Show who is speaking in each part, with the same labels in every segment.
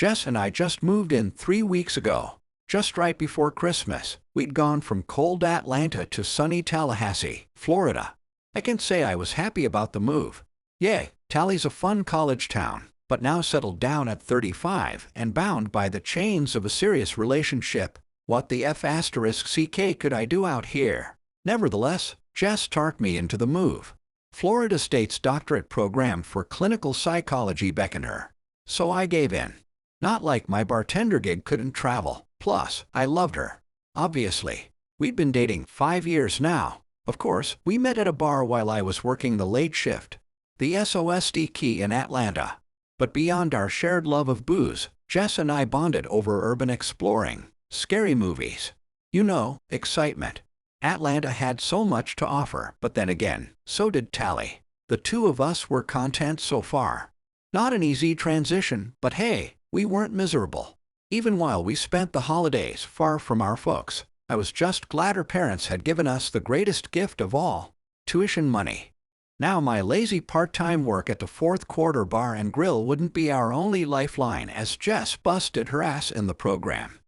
Speaker 1: Jess and I just moved in 3 weeks ago, just right before Christmas. We'd gone from cold Atlanta to sunny Tallahassee, Florida. I can say I was happy about the move. Yay, Tally's a fun college town, but now settled down at 35 and bound by the chains of a serious relationship. What the F***ck could I do out here? Nevertheless, Jess talked me into the move. Florida State's doctorate program for clinical psychology beckoned her. So I gave in. Not like my bartender gig couldn't travel. Plus, I loved her. Obviously. We'd been dating 5 years now. Of course, we met at a bar while I was working the late shift, the SOSD key in Atlanta. But beyond our shared love of booze, Jess and I bonded over urban exploring, scary movies. You know, excitement. Atlanta had so much to offer, but then again, so did Tally. The two of us were content so far. Not an easy transition, but hey, we weren't miserable. Even while we spent the holidays far from our folks, I was just glad her parents had given us the greatest gift of all, tuition money. Now my lazy part-time work at the Fourth Quarter Bar and Grill wouldn't be our only lifeline as Jess busted her ass in the program.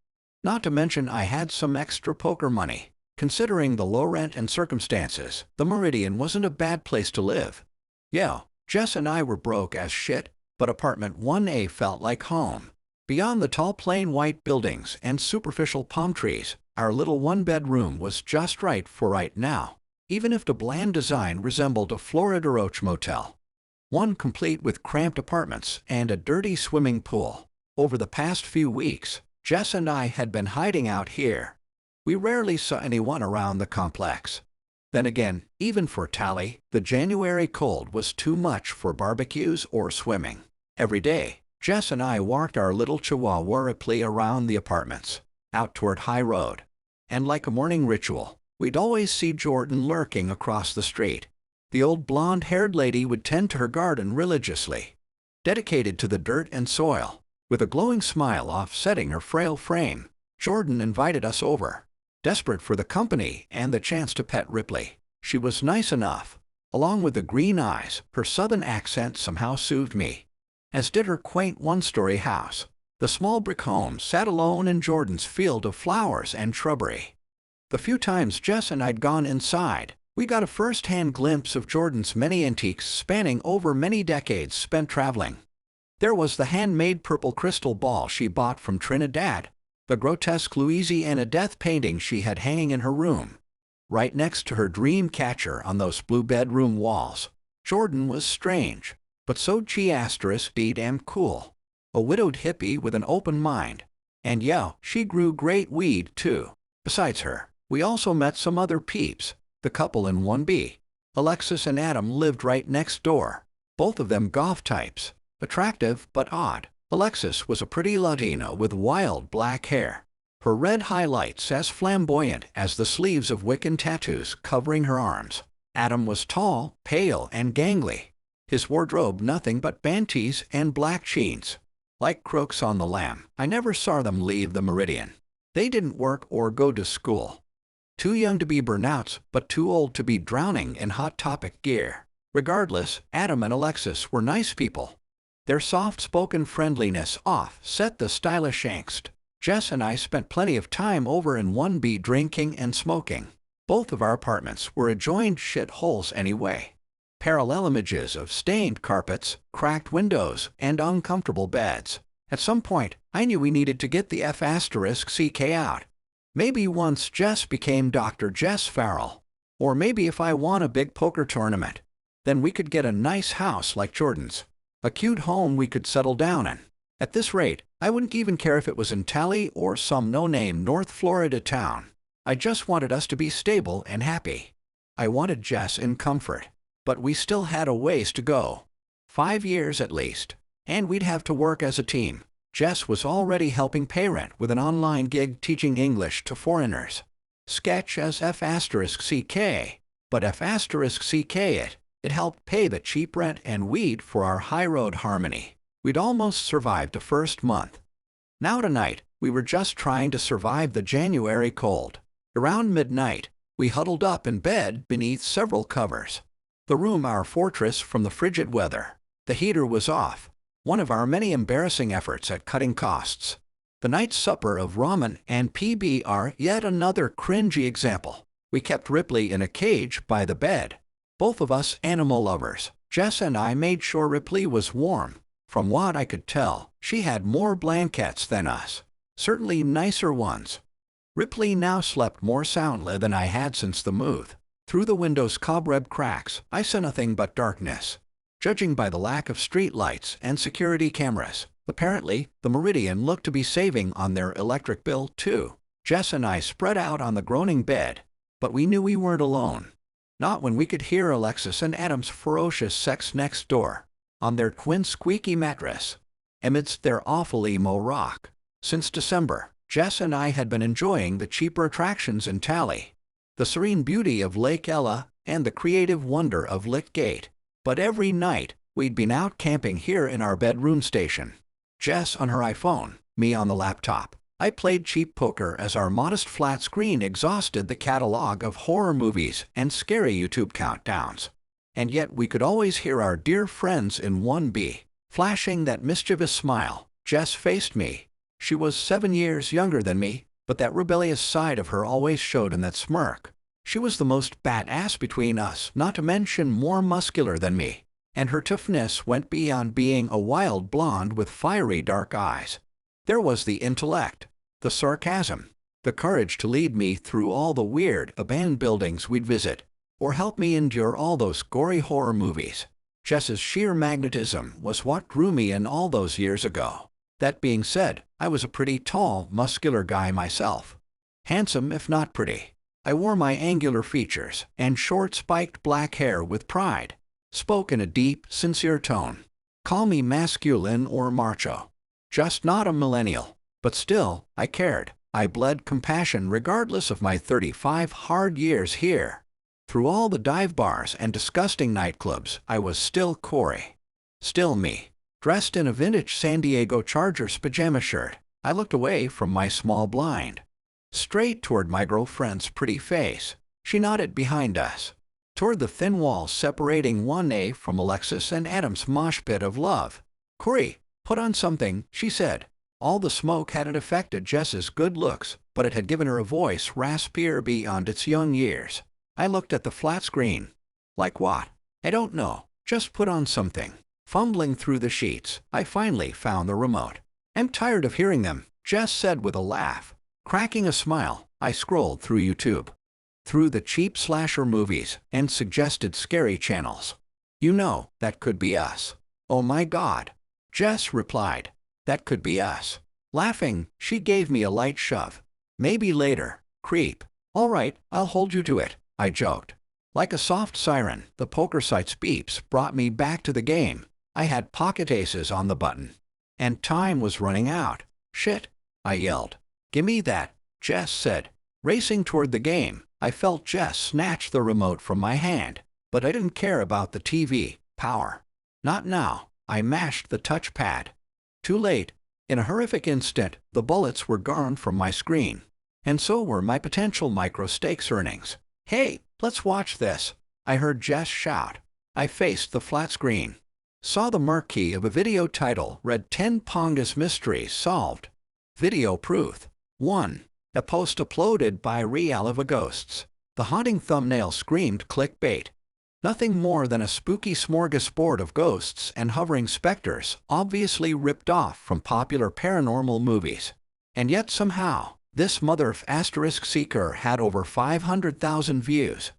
Speaker 1: Not to mention I had some extra poker money. Considering the low rent and circumstances, the Meridian wasn't a bad place to live. Yeah, Jess and I were broke as shit, but apartment 1A felt like home. Beyond the tall plain white buildings and superficial palm trees, our little one-bedroom was just right for right now, even if the bland design resembled a Florida Roach motel. One complete with cramped apartments and a dirty swimming pool. Over the past few weeks, Jess and I had been hiding out here. We rarely saw anyone around the complex. Then again, even for Tally, the January cold was too much for barbecues or swimming. Every day, Jess and I walked our little Chihuahua Ripley around the apartments, out toward High Road. And like a morning ritual, we'd always see Jordan lurking across the street. The old blonde-haired lady would tend to her garden religiously, dedicated to the dirt and soil. With a glowing smile offsetting her frail frame, Jordan invited us over. Desperate for the company and the chance to pet Ripley, she was nice enough. Along with the green eyes, her southern accent somehow soothed me. As did her quaint one-story house. The small brick home sat alone in Jordan's field of flowers and shrubbery. The few times Jess and I'd gone inside, we got a first-hand glimpse of Jordan's many antiques spanning over many decades spent traveling. There was the handmade purple crystal ball she bought from Trinidad, the grotesque Louisiana death painting she had hanging in her room. Right next to her dream catcher on those blue bedroom walls. Jordan was strange, but so damn cool. A widowed hippie with an open mind. And yeah, she grew great weed too. Besides her, we also met some other peeps, the couple in 1B. Alexis and Adam lived right next door. Both of them goth types, attractive but odd. Alexis was a pretty Latina with wild black hair, her red highlights as flamboyant as the sleeves of Wiccan tattoos covering her arms. Adam was tall, pale, and gangly. His wardrobe nothing but bantees and black jeans. Like crooks on the lam, I never saw them leave the Meridian. They didn't work or go to school. Too young to be burnouts, but too old to be drowning in Hot Topic gear. Regardless, Adam and Alexis were nice people. Their soft-spoken friendliness offset the stylish angst. Jess and I spent plenty of time over in 1B drinking and smoking. Both of our apartments were adjoined shitholes anyway. Parallel images of stained carpets, cracked windows, and uncomfortable beds. At some point, I knew we needed to get the F***ck out. Maybe once Jess became Dr. Jess Farrell. Or maybe if I won a big poker tournament. Then we could get a nice house like Jordan's. A cute home we could settle down in. At this rate, I wouldn't even care if it was in Tally or some no-name North Florida town. I just wanted us to be stable and happy. I wanted Jess in comfort. But we still had a ways to go. 5 years at least. And we'd have to work as a team. Jess was already helping pay rent with an online gig teaching English to foreigners. Sketch as F***ck. But F***ck it. It helped pay the cheap rent and weed for our high road harmony. We'd almost survived the first month. Now tonight, we were just trying to survive the January cold. Around midnight, we huddled up in bed beneath several covers. The room our fortress from the frigid weather. The heater was off. One of our many embarrassing efforts at cutting costs. The night's supper of ramen and PB yet another cringy example. We kept Ripley in a cage by the bed. Both of us animal lovers. Jess and I made sure Ripley was warm. From what I could tell, she had more blankets than us. Certainly nicer ones. Ripley now slept more soundly than I had since the move. Through the window's cobweb cracks, I saw nothing but darkness. Judging by the lack of street lights and security cameras, apparently, the Meridian looked to be saving on their electric bill too. Jess and I spread out on the groaning bed, but we knew we weren't alone. Not when we could hear Alexis and Adam's ferocious sex next door, on their twin squeaky mattress, amidst their awful emo rock. Since December, Jess and I had been enjoying the cheaper attractions in Tally, the serene beauty of Lake Ella, and the creative wonder of Lick Gate. But every night, we'd been out camping here in our bedroom station. Jess on her iPhone, me on the laptop. I played cheap poker as our modest flat screen exhausted the catalog of horror movies and scary YouTube countdowns. And yet we could always hear our dear friends in 1B, flashing that mischievous smile. Jess faced me. She was 7 years younger than me, but that rebellious side of her always showed in that smirk. She was the most badass between us, not to mention more muscular than me, and her toughness went beyond being a wild blonde with fiery dark eyes. There was the intellect, the sarcasm, the courage to lead me through all the weird, abandoned buildings we'd visit, or help me endure all those gory horror movies. Jess's sheer magnetism was what drew me in all those years ago. That being said, I was a pretty tall, muscular guy myself. Handsome if not pretty. I wore my angular features and short spiked black hair with pride. Spoke in a deep, sincere tone. Call me masculine or macho. Just not a millennial. But still, I cared. I bled compassion regardless of my 35 hard years here. Through all the dive bars and disgusting nightclubs, I was still Corey. Still me. Dressed in a vintage San Diego Chargers pajama shirt, I looked away from my small blind, straight toward my girlfriend's pretty face. She nodded behind us, toward the thin wall separating 1A from Alexis and Adam's mosh pit of love. Corey, put on something, she said. All the smoke hadn't affected Jess's good looks, but it had given her a voice raspier beyond its young years. I looked at the flat screen. Like what? I don't know. Just put on something. Fumbling through the sheets, I finally found the remote. I'm tired of hearing them, Jess said with a laugh. Cracking a smile, I scrolled through YouTube. Through the cheap slasher movies and suggested scary channels. You know, that could be us. Oh my God. Jess replied. That could be us. Laughing, she gave me a light shove. Maybe later, creep. All right, I'll hold you to it, I joked. Like a soft siren, the poker site's beeps brought me back to the game. I had pocket aces on the button. And time was running out. Shit, I yelled. Gimme that, Jess said. Racing toward the game, I felt Jess snatch the remote from my hand. But I didn't care about the TV power. Not now. I mashed the touchpad. Too late. In a horrific instant, the bullets were gone from my screen. And so were my potential micro-stakes earnings. Hey, let's watch this, I heard Jess shout. I faced the flat screen. Saw the marquee of a video title read 10 Pongus Mysteries Solved. Video proof. 1. A post uploaded by Real of a Ghosts. The haunting thumbnail screamed clickbait. Nothing more than a spooky smorgasbord of ghosts and hovering specters, obviously ripped off from popular paranormal movies. And yet somehow, this mother of asterisk seeker had over 500,000 views.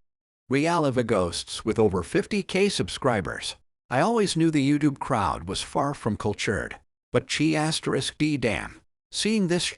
Speaker 1: Real of a Ghosts with over 50K subscribers. I always knew the YouTube crowd was far from cultured. But *D damn. Seeing this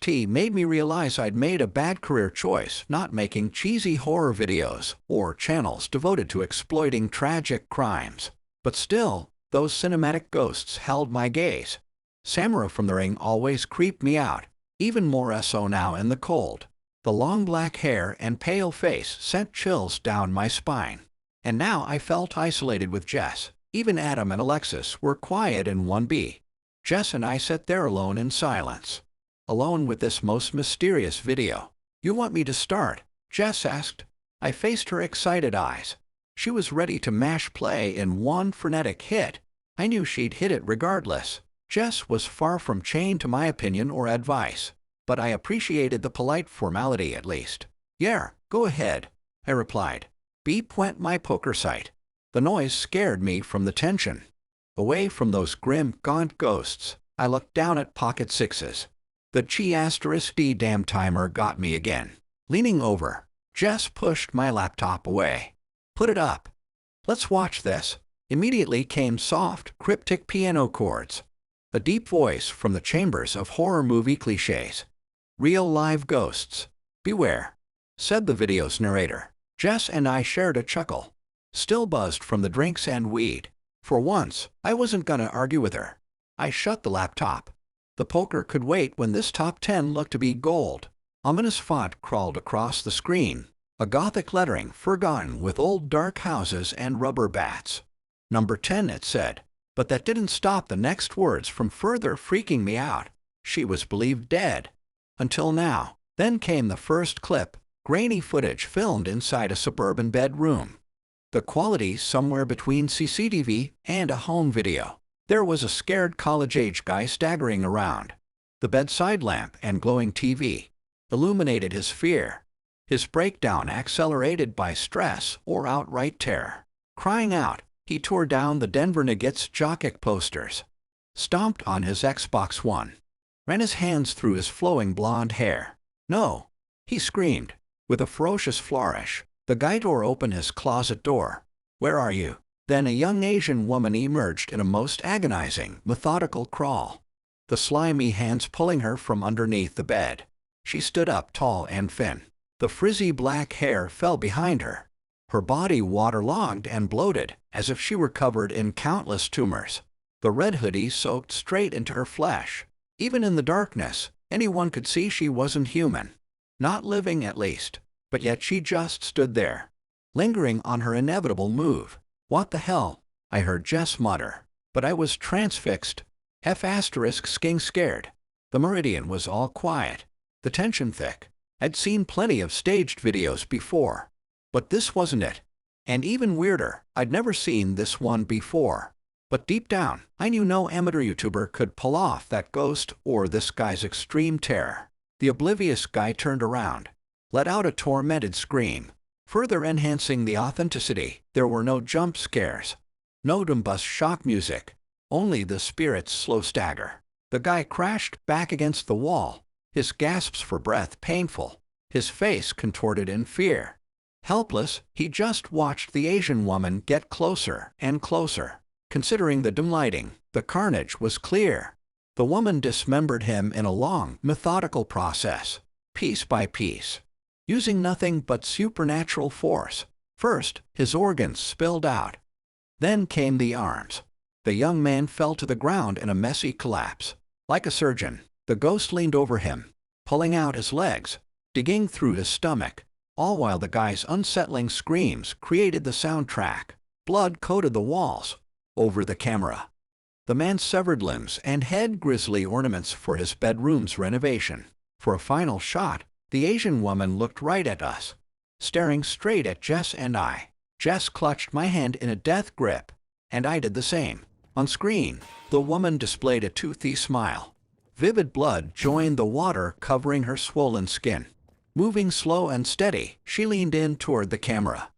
Speaker 1: *T made me realize I'd made a bad career choice not making cheesy horror videos or channels devoted to exploiting tragic crimes. But still, those cinematic ghosts held my gaze. Samara from The Ring always creeped me out, even more so now in the cold. The long black hair and pale face sent chills down my spine. And now I felt isolated with Jess. Even Adam and Alexis were quiet in 1B. Jess and I sat there alone in silence. Alone with this most mysterious video. You want me to start? Jess asked. I faced her excited eyes. She was ready to mash play in one frenetic hit. I knew she'd hit it regardless. Jess was far from chained to my opinion or advice, but I appreciated the polite formality at least. "Yeah, go ahead," I replied. Beep went my poker sight. The noise scared me from the tension. Away from those grim, gaunt ghosts, I looked down at pocket sixes. The G*D damn timer got me again. Leaning over, Jess pushed my laptop away. "Put it up. Let's watch this." Immediately came soft, cryptic piano chords. A deep voice from the chambers of horror movie cliches. "Real live ghosts. Beware," said the video's narrator. Jess and I shared a chuckle, still buzzed from the drinks and weed. For once, I wasn't gonna argue with her. I shut the laptop. The poker could wait when this top 10 looked to be gold. Ominous font crawled across the screen, a gothic lettering forgotten with old dark houses and rubber bats. "Number 10, it said. But that didn't stop the next words from further freaking me out. She was believed dead. Until now. Then came the first clip, grainy footage filmed inside a suburban bedroom. The quality somewhere between CCTV and a home video. There was a scared college-age guy staggering around. The bedside lamp and glowing TV illuminated his fear, his breakdown accelerated by stress or outright terror. Crying out, he tore down the Denver Nuggets jockey posters, stomped on his Xbox One, ran his hands through his flowing blonde hair. "No!" he screamed. With a ferocious flourish, the guy tore open his closet door. "Where are you?" Then a young Asian woman emerged in a most agonizing, methodical crawl, the slimy hands pulling her from underneath the bed. She stood up tall and thin. The frizzy black hair fell behind her, her body waterlogged and bloated, as if she were covered in countless tumors. The red hoodie soaked straight into her flesh. Even in the darkness, anyone could see she wasn't human. Not living, at least. But yet she just stood there, lingering on her inevitable move. "What the hell?" I heard Jess mutter. But I was transfixed. F***ing scared. The Meridian was all quiet, the tension thick. I'd seen plenty of staged videos before, but this wasn't it. And even weirder, I'd never seen this one before. But deep down, I knew no amateur YouTuber could pull off that ghost or this guy's extreme terror. The oblivious guy turned around, let out a tormented scream, further enhancing the authenticity. There were no jump scares, no dumb shock music, only the spirit's slow stagger. The guy crashed back against the wall, his gasps for breath painful, his face contorted in fear. Helpless, he just watched the Asian woman get closer and closer. Considering the dim lighting, the carnage was clear. The woman dismembered him in a long, methodical process, piece by piece, using nothing but supernatural force. First, his organs spilled out. Then came the arms. The young man fell to the ground in a messy collapse. Like a surgeon, the ghost leaned over him, pulling out his legs, digging through his stomach, all while the guy's unsettling screams created the soundtrack. Blood coated the walls, over the camera. The man's severed limbs and head grisly ornaments for his bedroom's renovation. For a final shot, the Asian woman looked right at us, staring straight at Jess and I. Jess clutched my hand in a death grip, and I did the same. On screen, the woman displayed a toothy smile. Vivid blood joined the water covering her swollen skin. Moving slow and steady, she leaned in toward the camera,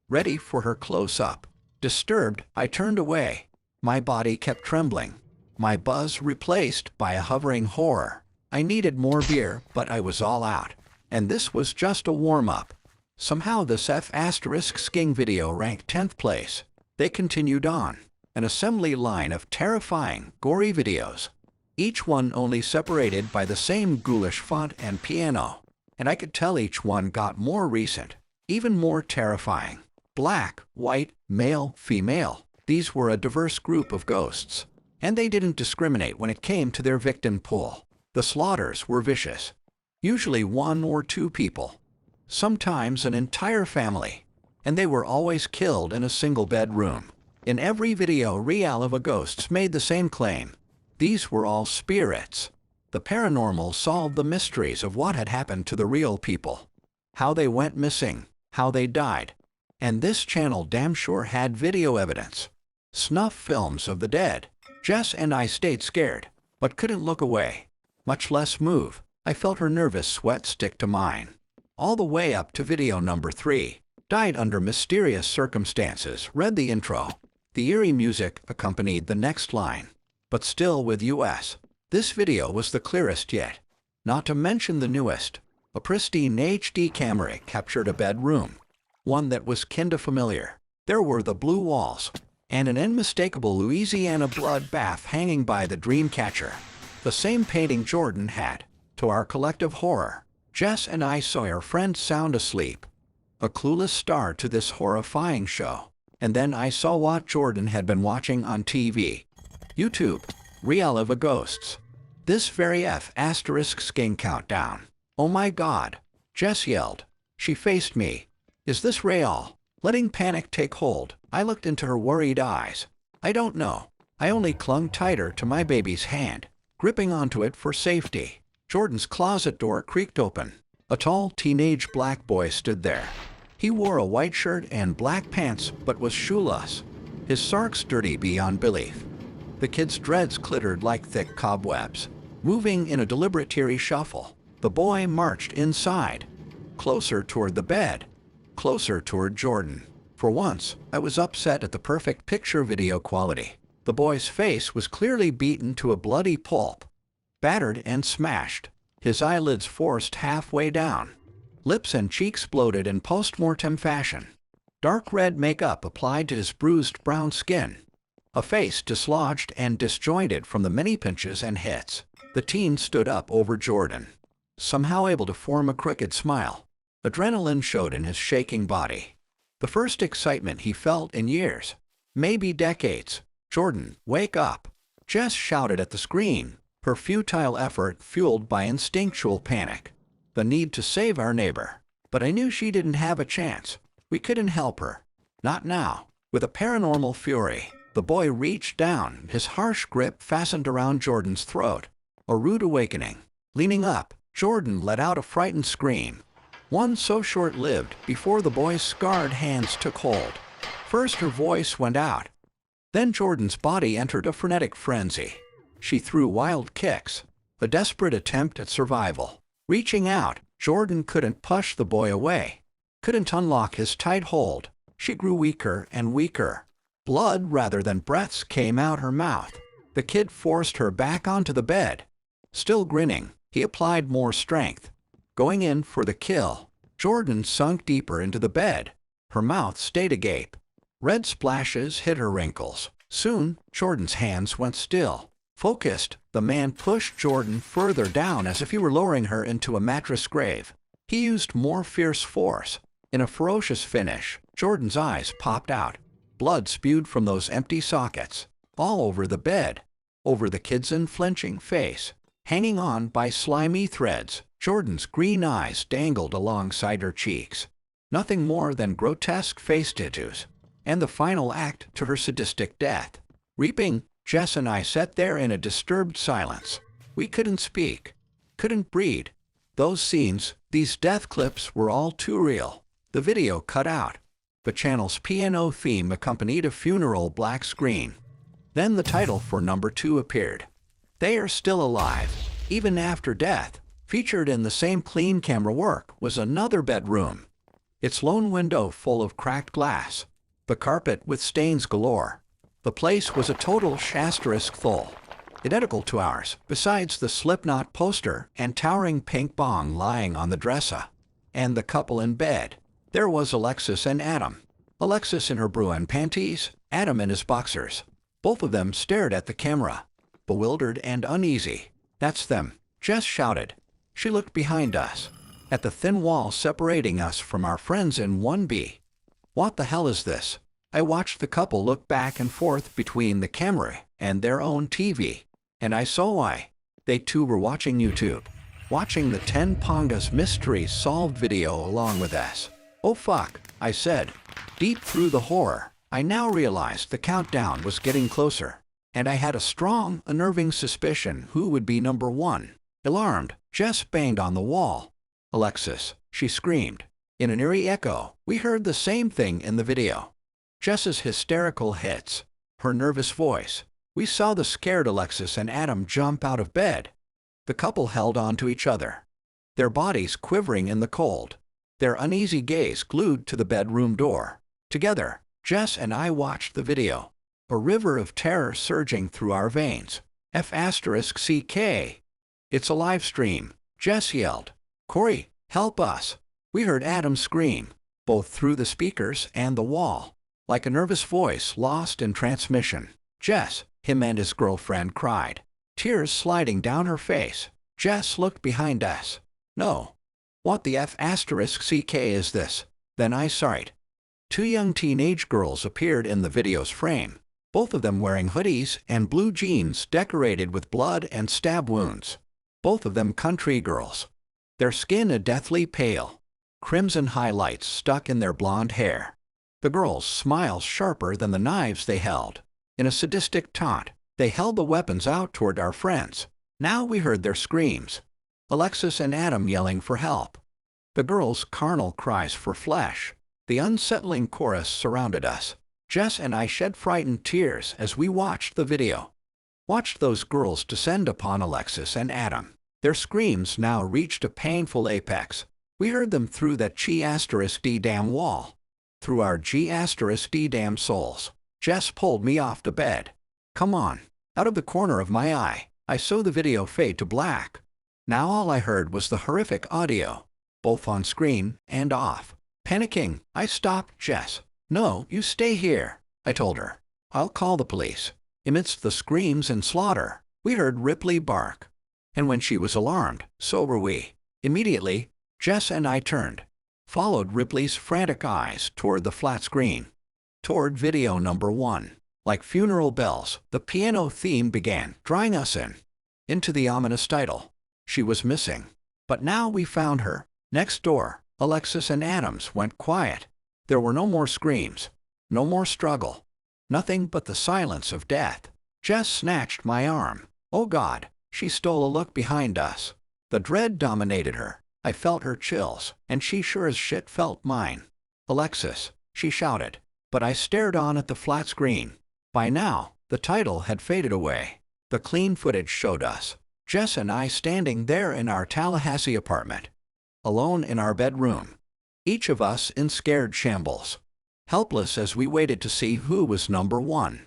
Speaker 1: ready for her close-up. Disturbed, I turned away. My body kept trembling, my buzz replaced by a hovering horror. I needed more beer, but I was all out. And this was just a warm-up. Somehow this F***ing video ranked 10th place. They continued on, an assembly line of terrifying, gory videos, each one only separated by the same ghoulish font and piano. And I could tell each one got more recent, even more terrifying. Black, white, male, female. These were a diverse group of ghosts, and they didn't discriminate when it came to their victim pool. The slaughters were vicious, usually 1 or 2 people, sometimes an entire family, and they were always killed in a single bedroom. In every video reel of a ghosts made the same claim. These were all spirits. The paranormal solved the mysteries of what had happened to the real people, how they went missing, how they died. And this channel damn sure had video evidence. Snuff films of the dead. Jess and I stayed scared, but couldn't look away, much less move. I felt her nervous sweat stick to mine. All the way up to video number 3. Died under mysterious circumstances. Read the intro. The eerie music accompanied the next line. But still with US. This video was the clearest yet. Not to mention the newest. A pristine HD camera captured a bedroom. One that was kinda familiar. There were the blue walls, and an unmistakable Louisiana blood bath hanging by the dream catcher. The same painting Jordan had. To our collective horror, Jess and I saw our friend sound asleep. A clueless star to this horrifying show. And then I saw what Jordan had been watching on TV. YouTube. Real of a Ghosts. This very **skin countdown. Oh my God. Jess yelled. She faced me. Is this real? Letting panic take hold, I looked into her worried eyes. I don't know. I only clung tighter to my baby's hand, gripping onto it for safety. Jordan's closet door creaked open. A tall teenage black boy stood there. He wore a white shirt and black pants but was shoeless. His socks dirty beyond belief. The kid's dreads glittered like thick cobwebs. Moving in a deliberate teary shuffle, the boy marched inside. Closer toward the bed. Closer toward Jordan. For once, I was upset at the perfect picture video quality. The boy's face was clearly beaten to a bloody pulp. Battered and smashed. His eyelids forced halfway down. Lips and cheeks bloated in post-mortem fashion. Dark red makeup applied to his bruised brown skin. A face dislodged and disjointed from the many pinches and hits. The teen stood up over Jordan, somehow able to form a crooked smile. Adrenaline showed in his shaking body. The first excitement he felt in years, maybe decades. Jordan, wake up! Jess shouted at the screen, her futile effort fueled by instinctual panic. The need to save our neighbor. But I knew she didn't have a chance. We couldn't help her. Not now. With a paranormal fury, the boy reached down, his harsh grip fastened around Jordan's throat. A rude awakening. Leaning up, Jordan let out a frightened scream. One so short-lived before the boy's scarred hands took hold. First her voice went out. Then Jordan's body entered a frenetic frenzy. She threw wild kicks, a desperate attempt at survival. Reaching out, Jordan couldn't push the boy away, couldn't unlock his tight hold. She grew weaker and weaker. Blood rather than breaths came out her mouth. The kid forced her back onto the bed. Still grinning, he applied more strength. Going in for the kill, Jordan sunk deeper into the bed. Her mouth stayed agape. Red splashes hit her wrinkles. Soon, Jordan's hands went still. Focused, the man pushed Jordan further down as if he were lowering her into a mattress grave. He used more fierce force. In a ferocious finish, Jordan's eyes popped out. Blood spewed from those empty sockets, all over the bed, over the kid's unflinching face. Hanging on by slimy threads, Jordan's green eyes dangled alongside her cheeks. Nothing more than grotesque face tattoos. And the final act to her sadistic death. Reaping, Jess and I sat there in a disturbed silence. We couldn't speak, couldn't breathe. Those scenes, these death clips were all too real. The video cut out. The channel's piano theme accompanied a funeral black screen. Then the title for number 2 appeared. They are still alive, even after death. Featured in the same clean camera work was another bedroom. Its lone window full of cracked glass. The carpet with stains galore. The place was a total *** full. Identical to ours, besides the Slipknot poster and towering pink bong lying on the dresser. And the couple in bed. There was Alexis and Adam. Alexis in her Bruin panties, Adam in his boxers. Both of them stared at the camera, bewildered and uneasy. That's them, Jess shouted. She looked behind us, at the thin wall separating us from our friends in 1B. What the hell is this? I watched the couple look back and forth between the camera and their own TV, and I saw why. They too were watching YouTube, watching the 10 Pongas Mysteries Solved video along with us. Oh fuck, I said. Deep through the horror, I now realized the countdown was getting closer, and I had a strong, unnerving suspicion who would be number 1. Alarmed, Jess banged on the wall. Alexis, she screamed. In an eerie echo, we heard the same thing in the video. Jess's hysterical hits. her nervous voice. We saw the scared Alexis and Adam jump out of bed. The couple held on to each other, their bodies quivering in the cold, their uneasy gaze glued to the bedroom door. Together, Jess and I watched the video, a river of terror surging through our veins. F***CK. It's a live stream, Jess yelled. Corey, help us. We heard Adam scream, both through the speakers and the wall, like a nervous voice lost in transmission. Jess, him and his girlfriend cried, tears sliding down her face. Jess looked behind us. No. What the F***CK is this? Then I saw it. Two young teenage girls appeared in the video's frame, both of them wearing hoodies and blue jeans decorated with blood and stab wounds. Both of them country girls. Their skin a deathly pale, crimson highlights stuck in their blonde hair. The girls' smiles sharper than the knives they held. In a sadistic taunt, they held the weapons out toward our friends. Now we heard their screams. Alexis and Adam yelling for help. The girls' carnal cries for flesh. The unsettling chorus surrounded us. Jess and I shed frightened tears as we watched the video. Watched those girls descend upon Alexis and Adam. Their screams now reached a painful apex. We heard them through that G***D damn wall. Through our G***D damn souls. Jess pulled me off the bed. Come on. Out of the corner of my eye, I saw the video fade to black. Now all I heard was the horrific audio, both on screen and off. Panicking, I stopped Jess. No, you stay here, I told her. I'll call the police. Amidst the screams and slaughter, we heard Ripley bark. And when she was alarmed, so were we. Immediately, Jess and I turned, followed Ripley's frantic eyes toward the flat screen, toward video number 1. Like funeral bells, the piano theme began, drawing us into the ominous title. She was missing. But now we found her. Next door, Alexis and Adam's went quiet. There were no more screams, no more struggle, nothing but the silence of death. Jess snatched my arm. Oh God, she stole a look behind us. The dread dominated her. I felt her chills, and she sure as shit felt mine. Alexis, she shouted. But I stared on at the flat screen. By now, the title had faded away. The clean footage showed us, Jess and I standing there in our Tallahassee apartment, alone in our bedroom, each of us in scared shambles, helpless as we waited to see who was number 1.